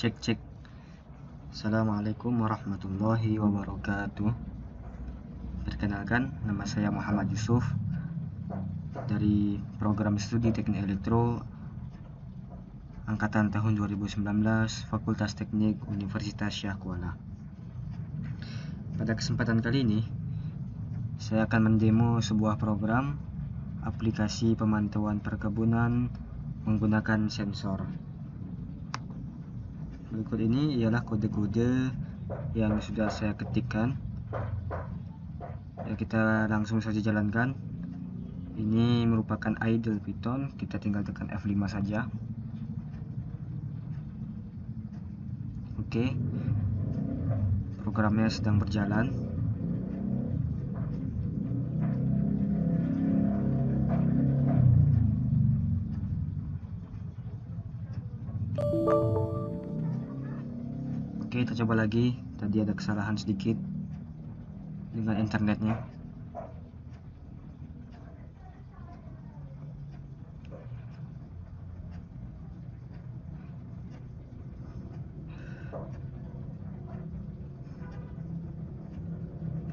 Cek. Assalamualaikum warahmatullahi wabarakatuh. Perkenalkan, nama saya Muhammad Yusuf dari program studi Teknik Elektro angkatan tahun 2019 Fakultas Teknik Universitas Syah Kuala. Pada kesempatan kali ini saya akan mendemo sebuah program aplikasi pemantauan perkebunan menggunakan sensor. Berikut ini ialah kode-kode yang sudah saya ketikkan. Ya, kita langsung saja jalankan. Ini merupakan idle Python, kita tinggal tekan F5 saja. Oke. Programnya sedang berjalan. Oke, kita coba lagi. Tadi ada kesalahan sedikit dengan internetnya.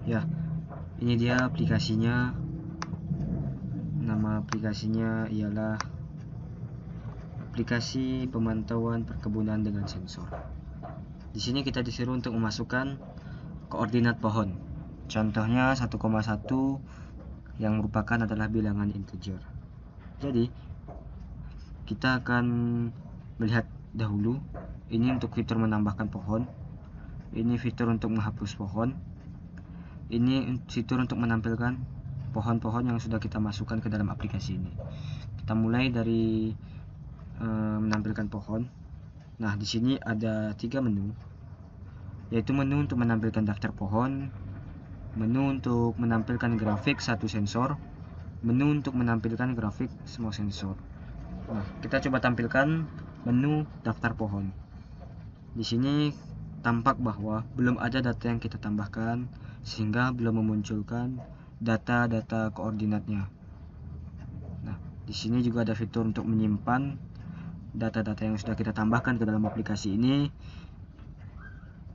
Ya, ini dia aplikasinya. Nama aplikasinya ialah aplikasi pemantauan perkebunan dengan sensor. Di sini kita disuruh untuk memasukkan koordinat pohon. Contohnya 1,1 yang merupakan adalah bilangan integer. Jadi, kita akan melihat dahulu. Ini untuk fitur menambahkan pohon. Ini fitur untuk menghapus pohon. Ini fitur untuk menampilkan pohon-pohon yang sudah kita masukkan ke dalam aplikasi ini. Kita mulai dari menampilkan pohon. Nah, di sini ada 3 menu, yaitu menu untuk menampilkan daftar pohon, menu untuk menampilkan grafik satu sensor, menu untuk menampilkan grafik semua sensor. Nah, kita coba tampilkan menu daftar pohon. Di sini tampak bahwa belum ada data yang kita tambahkan, sehingga belum memunculkan data-data koordinatnya. Nah, di sini juga ada fitur untuk menyimpan data-data yang sudah kita tambahkan ke dalam aplikasi ini.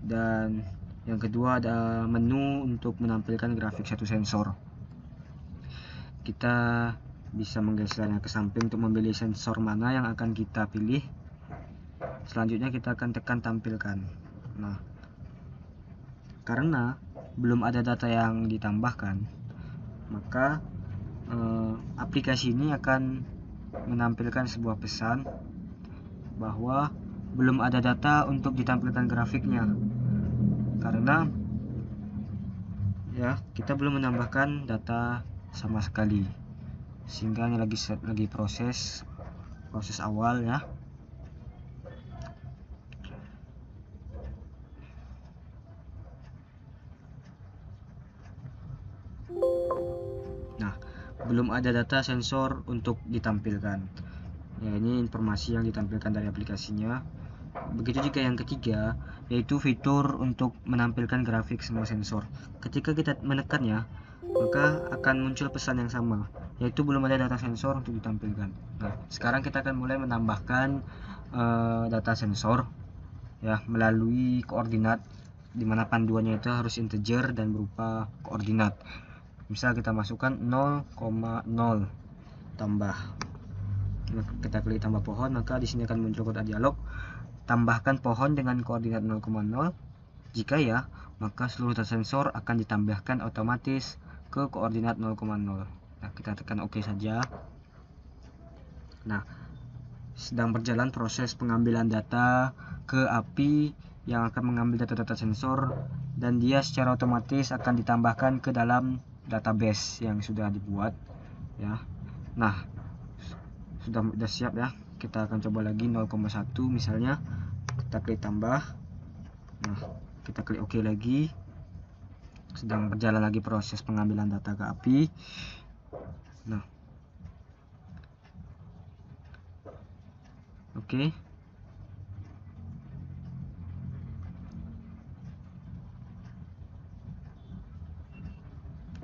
Dan yang kedua ada menu untuk menampilkan grafik satu sensor. Kita bisa menggesernya ke samping untuk memilih sensor mana yang akan kita pilih. Selanjutnya kita akan tekan tampilkan. Nah, karena belum ada data yang ditambahkan, maka aplikasi ini akan menampilkan sebuah pesan bahwa belum ada data untuk ditampilkan grafiknya, karena ya kita belum menambahkan data sama sekali, sehingga ini lagi proses awal ya. Nah, belum ada data sensor untuk ditampilkan. Ya, ini informasi yang ditampilkan dari aplikasinya. Begitu juga yang ketiga, yaitu fitur untuk menampilkan grafik semua sensor. Ketika kita menekannya, maka akan muncul pesan yang sama, yaitu belum ada data sensor untuk ditampilkan. Nah, sekarang kita akan mulai menambahkan data sensor ya melalui koordinat, di mana panduannya itu harus integer dan berupa koordinat. Misal kita masukkan 0,0 tambah. Kita klik tambah pohon, maka di sini akan muncul kode dialog. Tambahkan pohon dengan koordinat 0,0. Jika ya, maka seluruh data sensor akan ditambahkan otomatis ke koordinat 0,0. Nah, kita tekan OK saja. Nah, sedang berjalan proses pengambilan data ke API yang akan mengambil data-data sensor, dan dia secara otomatis akan ditambahkan ke dalam database yang sudah dibuat ya. Nah, sudah siap ya. Kita akan coba lagi 0,1 misalnya. Kita klik tambah. Nah, kita klik OK lagi. Sedang berjalan lagi proses pengambilan data ke API. Nah, oke.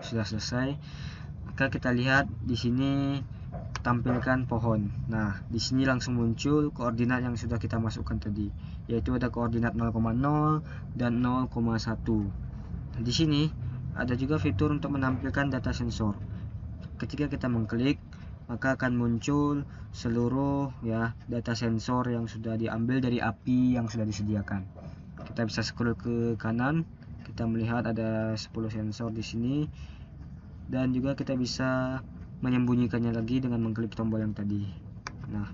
Sudah selesai. Maka kita lihat di sini tampilkan pohon. Nah, di sini langsung muncul koordinat yang sudah kita masukkan tadi, yaitu ada koordinat 0,0 dan 0,1. Di sini ada juga fitur untuk menampilkan data sensor. Ketika kita mengklik, maka akan muncul seluruh data sensor yang sudah diambil dari API yang sudah disediakan. Kita bisa scroll ke kanan, kita melihat ada 10 sensor di sini, dan juga kita bisa menyembunyikannya lagi dengan mengklik tombol yang tadi. Nah,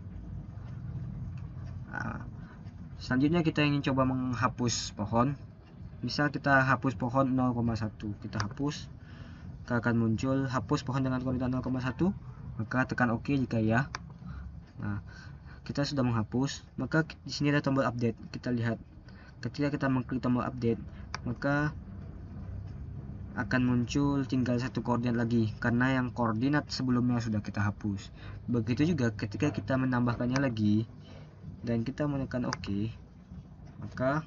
selanjutnya kita ingin coba menghapus pohon. Misal kita hapus pohon 0,1, kita hapus, maka akan muncul hapus pohon dengan koordinat 0,1, maka tekan OK jika ya. Nah, kita sudah menghapus, maka di sini ada tombol update. Kita lihat, ketika kita mengklik tombol update, maka akan muncul tinggal satu koordinat lagi, karena yang koordinat sebelumnya sudah kita hapus. Begitu juga ketika kita menambahkannya lagi dan kita menekan OK, maka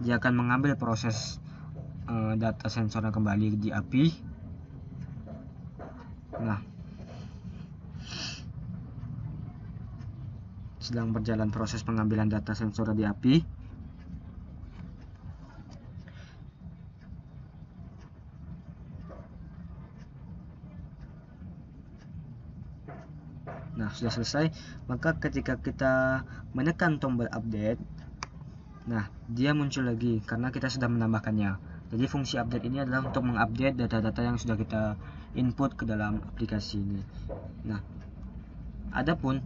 dia akan mengambil proses data sensornya kembali di API. Nah, sedang berjalan proses pengambilan data sensor di API. Nah, sudah selesai. Maka ketika kita menekan tombol update, nah, dia muncul lagi karena kita sudah menambahkannya. Jadi fungsi update ini adalah untuk mengupdate data-data yang sudah kita input ke dalam aplikasi ini. Nah, adapun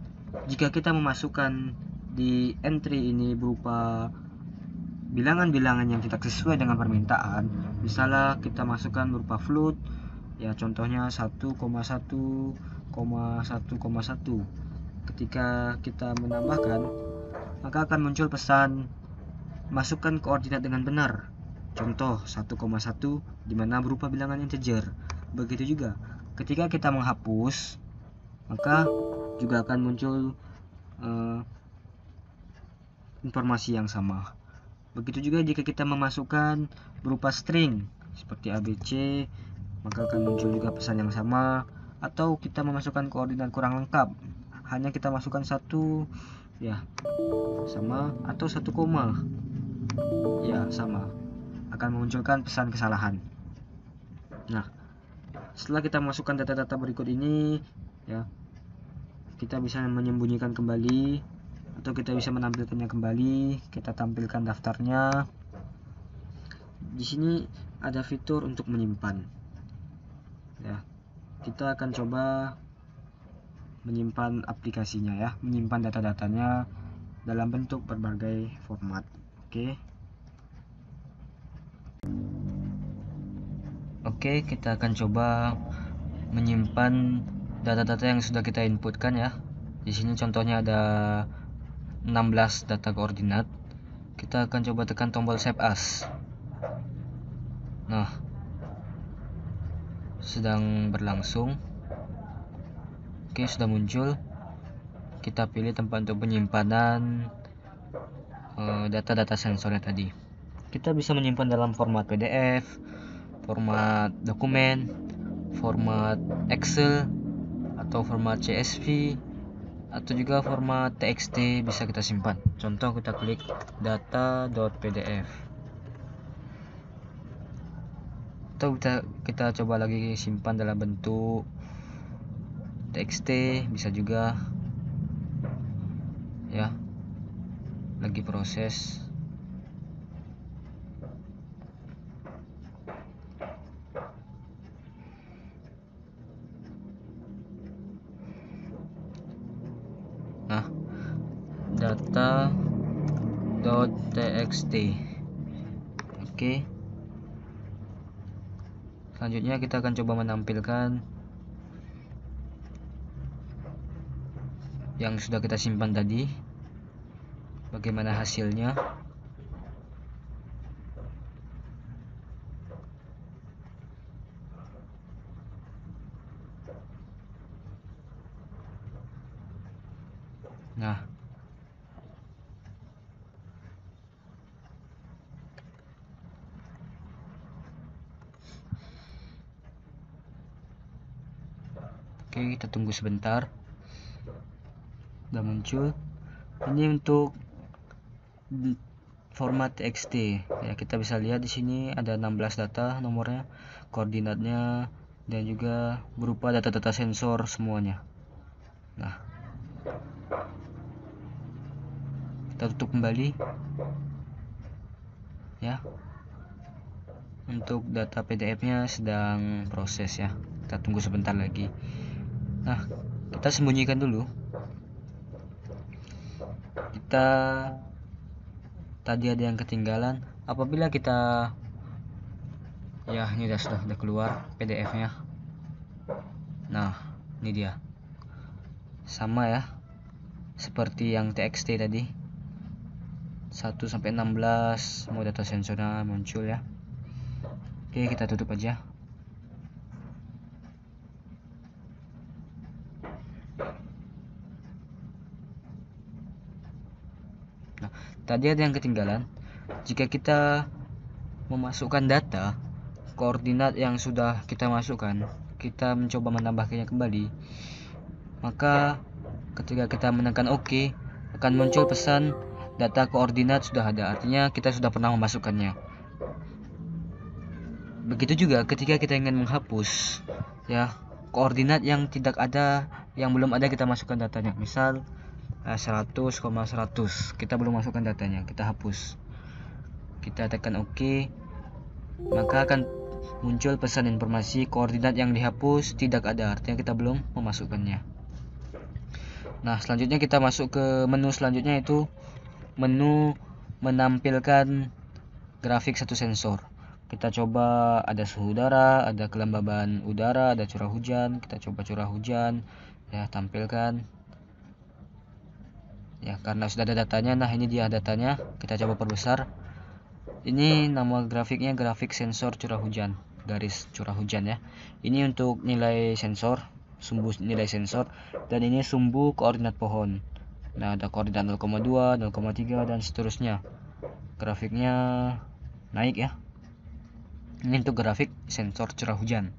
jika kita memasukkan di entry ini berupa bilangan-bilangan yang tidak sesuai dengan permintaan, misalnya kita masukkan berupa float, ya contohnya 1,1,1,1. Ketika kita menambahkan, maka akan muncul pesan masukkan koordinat dengan benar. Contoh 1,1 dimana berupa bilangan integer. Begitu juga ketika kita menghapus, maka juga akan muncul informasi yang sama. Begitu juga jika kita memasukkan berupa string seperti ABC, maka akan muncul juga pesan yang sama. Atau kita memasukkan koordinat kurang lengkap, hanya kita masukkan 1 sama, atau 1 koma sama, akan memunculkan pesan kesalahan. Nah, setelah kita masukkan data-data berikut ini, kita bisa menyembunyikan kembali atau kita bisa menampilkannya kembali. Kita tampilkan daftarnya. Di sini ada fitur untuk menyimpan. Kita akan coba menyimpan aplikasinya, menyimpan data-datanya dalam bentuk berbagai format. Oke, kita akan coba menyimpan data-data yang sudah kita inputkan ya. Di sini contohnya ada 16 data koordinat. Kita akan coba tekan tombol save as. Nah, sedang berlangsung. Oke, sudah muncul. Kita pilih tempat untuk penyimpanan data-data sensornya tadi. Kita bisa menyimpan dalam format PDF, format dokumen, format Excel, atau format CSV, atau juga format TXT bisa kita simpan. Contoh, kita klik data.pdf, atau kita coba lagi simpan dalam bentuk TXT bisa juga lagi proses. Nah, data.txt. Oke. Selanjutnya kita akan coba menampilkan yang sudah kita simpan tadi, bagaimana hasilnya. Nah, Oke, kita tunggu sebentar. Udah muncul. Ini untuk format txt ya, kita bisa lihat di sini ada 16 data, nomornya, koordinatnya, dan juga berupa data-data sensor semuanya. Nah, kita tutup kembali ya. Untuk data PDF-nya sedang proses ya, kita tunggu sebentar lagi. Nah, kita sembunyikan dulu. Kita tadi ada yang ketinggalan. Apabila kita ya, ini sudah keluar PDF-nya. Nah, ini dia. Sama ya, seperti yang txt tadi. 1 sampai 16 mau data sensornya muncul ya. Oke, kita tutup aja. Nah, tadi ada yang ketinggalan. Jika kita memasukkan data koordinat yang sudah kita masukkan, kita mencoba menambahkannya kembali, maka ketika kita menekan OK, akan muncul pesan data koordinat sudah ada, artinya kita sudah pernah memasukkannya. Begitu juga ketika kita ingin menghapus ya, koordinat yang tidak ada, yang belum ada kita masukkan datanya. Misal 100,100 kita belum masukkan datanya, kita hapus. Kita tekan OK, maka akan muncul pesan informasi koordinat yang dihapus tidak ada, artinya kita belum memasukkannya. Nah, selanjutnya kita masuk ke menu selanjutnya, itu menu menampilkan grafik satu sensor. Kita coba, ada suhu udara, ada kelembaban udara, ada curah hujan. Kita coba curah hujan ya, tampilkan ya, karena sudah ada datanya. Nah, ini dia datanya, kita coba perbesar. Ini nama grafiknya grafik sensor curah hujan, garis curah hujan ya. Ini untuk nilai sensor, sumbu nilai sensor, dan ini sumbu koordinat pohon. Nah, ada koordinat 0,2, 0,3 dan seterusnya. Grafiknya naik ya. Ini untuk grafik sensor curah hujan.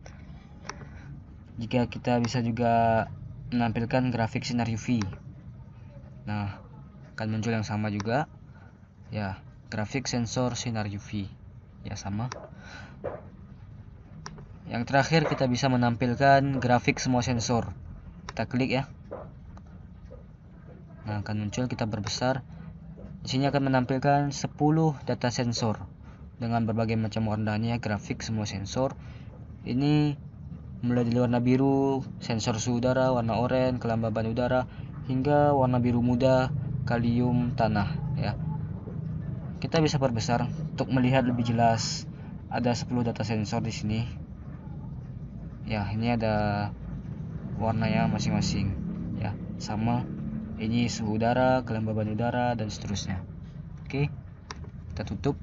Jika kita bisa juga menampilkan grafik sinar UV. Nah, akan muncul yang sama juga ya, grafik sensor sinar UV ya, sama. Yang terakhir kita bisa menampilkan grafik semua sensor. Kita klik ya. Nah, akan muncul, kita berbesar. Di sini akan menampilkan 10 data sensor dengan berbagai macam warnanya, grafik semua sensor. Ini mulai dari warna biru, sensor suhu udara, warna oranye, kelembaban udara, hingga warna biru muda, kalium, tanah ya. Kita bisa perbesar untuk melihat lebih jelas. Ada 10 data sensor di sini. Ya, ini ada warnanya masing-masing ya, sama. Ini suhu udara, kelembaban udara dan seterusnya. Oke, kita tutup.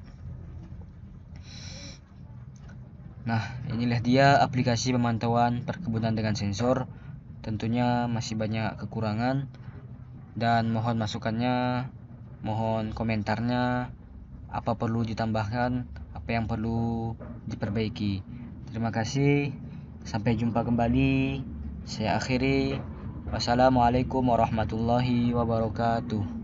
Nah, inilah dia aplikasi pemantauan perkebunan dengan sensor. Tentunya masih banyak kekurangan, dan mohon masukannya, mohon komentarnya, apa perlu ditambahkan, apa yang perlu diperbaiki. Terima kasih, sampai jumpa kembali. Saya akhiri. Wassalamualaikum warahmatullahi wabarakatuh.